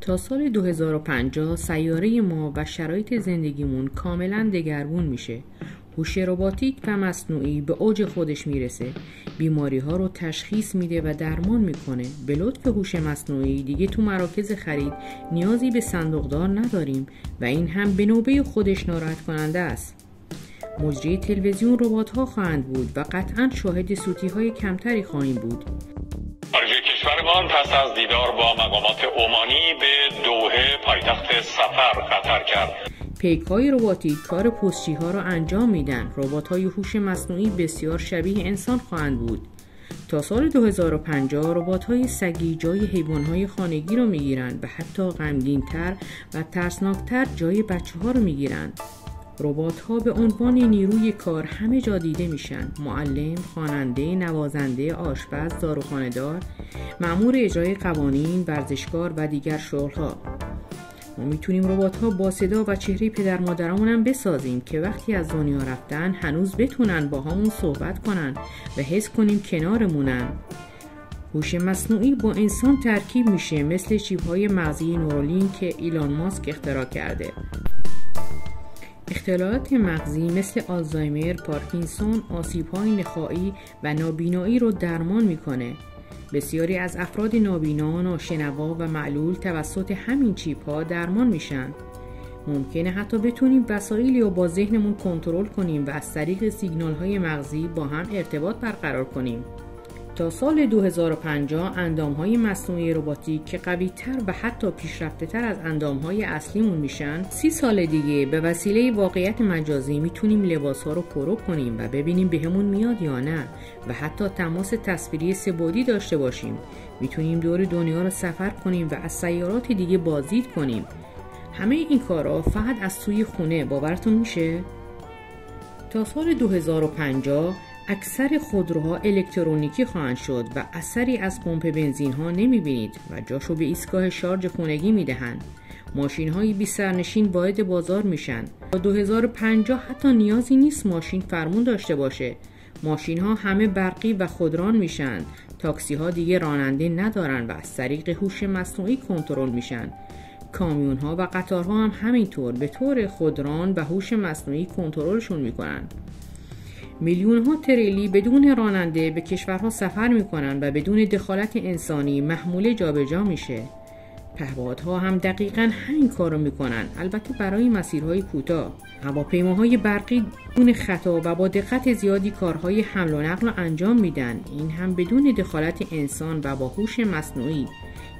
تا سال 2050 سیاره ما و شرایط زندگیمون کاملا دگرگون میشه. هوش رباتیک و مصنوعی به اوج خودش میرسه. بیماری ها رو تشخیص میده و درمان میکنه. به لطف هوش مصنوعی دیگه تو مراکز خرید نیازی به صندوقدار نداریم و این هم به نوبه خودش ناراحت کننده است. مجری تلویزیون ربات ها خواهند بود و قطعاً شاهد سوتی های کمتری خواهیم بود. خارجه کشورمان پس از دیدار با مقامات عمانی به دوحه پایتخت سفر قطر کرد. پیک‌های رباتیک کار پستچی‌ها را انجام میدن. ربات‌های هوش مصنوعی بسیار شبیه انسان خواهند بود. تا سال 2050 ربات‌های سگی جای حیوان‌های خانگی را میگیرند و حتی غمگین‌تر و ترسناکتر جای بچه‌ها را میگیرند. ربات‌ها به عنوان نیروی کار همه جا دیده میشن. معلم، خواننده، نوازنده، آشپز، داروخانه‌دار، مأمور اجرای قوانین، ورزشکار و دیگر شغل‌ها. ما میتونیم ربات‌ها با صدا و چهره پدر مادرامون هم بسازیم که وقتی از دنیا رفتن هنوز بتونن با همون صحبت کنن و حس کنیم کنارمونن. هوش مصنوعی با انسان ترکیب میشه مثل چیپ‌های مغزی نورالینک که ایلان ماسک اختراع کرده. اختلالات مغزی مثل آلزایمر، پارکینسون، آسیب‌های نخاعی و نابینایی رو درمان میکنه. بسیاری از افراد نابینا، ناشنوا و معلول توسط همین چیپ‌ها درمان میشن. ممکنه حتی بتونیم وسایلی رو با ذهنمون کنترل کنیم و از طریق سیگنال‌های مغزی با هم ارتباط برقرار کنیم. تا سال 2050 اندام‌های مصنوعی رباتیک که قوی‌تر و حتی پیشرفته‌تر از اندام‌های اصلیمون میشن، 30 سال دیگه به وسیله واقعیت مجازی میتونیم لباس‌ها رو پرو کنیم و ببینیم بهمون میاد یا نه و حتی تماس تصویری سه‌بعدی داشته باشیم. میتونیم دور دنیا رو سفر کنیم و از سیارات دیگه بازدید کنیم. همه این کارا فقط از توی خونه. باورتون میشه؟ تا سال 2050 اکثر خودروها الکترونیکی خواهند شد و اثری از پمپ بنزین ها نمیبینید و جاشو به ایستگاه شارژ خونگی میدهند. ماشین های بی سرنشین وارد بازار میشن. تا 2050 حتی نیازی نیست ماشین فرمون داشته باشه. ماشین ها همه برقی و خودران میشن. تاکسی ها دیگه راننده ندارن و از طریق هوش مصنوعی کنترل میشن. کامیون ها و قطارها هم همینطور به طور خودران و هوش مصنوعی کنترلشون میکنن. میلیون ها تریلی بدون راننده به کشورها سفر میکنن و بدون دخالت انسانی محموله جابجا میشه. پهپادها هم دقیقاً همین کارو میکنن، البته برای مسیرهای کوتاه. هواپیماهای برقی بدون خطا و با دقت زیادی کارهای حمل و نقل رو انجام میدن، این هم بدون دخالت انسان و با هوش مصنوعی.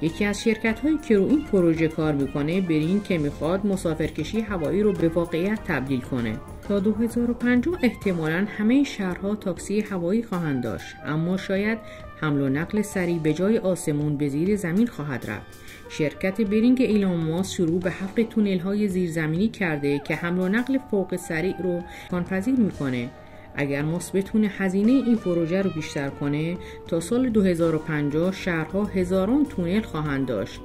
یکی از شرکت‌هایی که رو این پروژه کار میکنه برین که میخواد مسافرکشی هوایی رو به واقعیت تبدیل کنه. تا 2050 احتمالاً همه شهرها تاکسی هوایی خواهند داشت، اما شاید حمل و نقل سریع به جای آسمون به زیر زمین خواهد رفت. شرکت برینگ ایلان ماسک شروع به حفر تونل‌های زیرزمینی کرده که حمل و نقل فوق سریع رو امکان‌پذیر میکنه. اگر ماسک بتونه هزینه این پروژه رو بیشتر کنه، تا سال 2050 شهرها هزاران تونل خواهند داشت.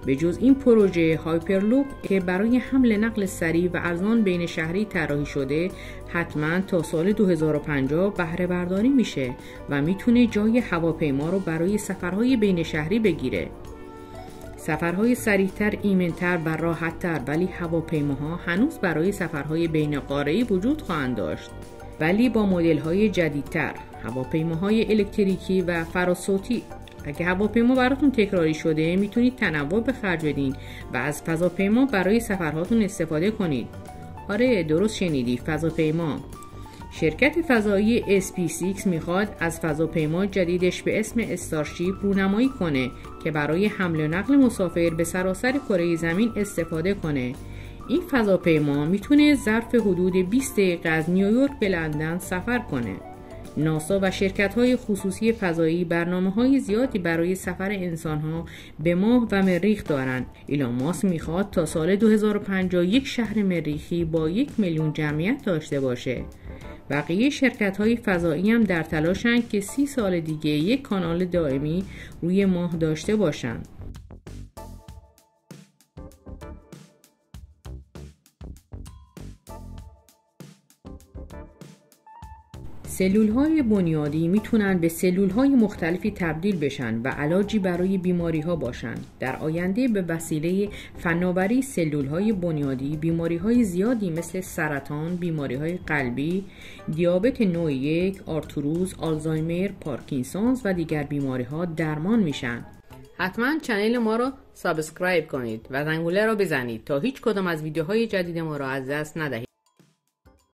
به جز این پروژه هایپرلوپ که برای حمل نقل سریع و ارزان بین شهری طراحی شده، حتما تا سال 2050 بهره برداری میشه و میتونه جای هواپیما رو برای سفرهای بین شهری بگیره. سفرهای سریعتر، ایمن‌تر و راحت‌تر، ولی هواپیماها هنوز برای سفرهای بین قاره‌ای وجود خواهند داشت. ولی با مدل‌های جدیدتر، هواپیماهای الکتریکی و فراسوتی. اگه هواپیما براتون تکراری شده میتونید تنوع به خرج بدین و از فضاپیما برای سفرهاتون استفاده کنید. آره درست شنیدی، فضاپیما. شرکت فضایی SpaceX میخواد از فضاپیما جدیدش به اسم استارشیپ رونمایی کنه که برای حمل و نقل مسافر به سراسر کره زمین استفاده کنه. این فضاپیما میتونه ظرف حدود 20 دقیقه از نیویورک به لندن سفر کنه. ناسا و شرکت‌های خصوصی فضایی برنامه‌های زیادی برای سفر انسان‌ها به ماه و مریخ دارند. ایلان ماسک میخواد تا سال 2050 یک شهر مریخی با 1 میلیون جمعیت داشته باشه. بقیه شرکت‌های فضایی هم در تلاشن که 30 سال دیگه یک کانال دائمی روی ماه داشته باشن. سلول‌های بنیادی میتونن به سلول‌های مختلفی تبدیل بشن و علاجی برای بیماری‌ها باشن. در آینده به وسیله فناوری سلول‌های بنیادی بیماری‌های زیادی مثل سرطان، بیماری‌های قلبی، دیابت نوع 1، آرتروز، آلزایمر، پارکینسونز و دیگر بیماری‌ها درمان میشن. حتما چنل ما رو سابسکرایب کنید و زنگوله رو بزنید تا هیچ کدام از ویدیوهای جدید ما رو از دست ندهید.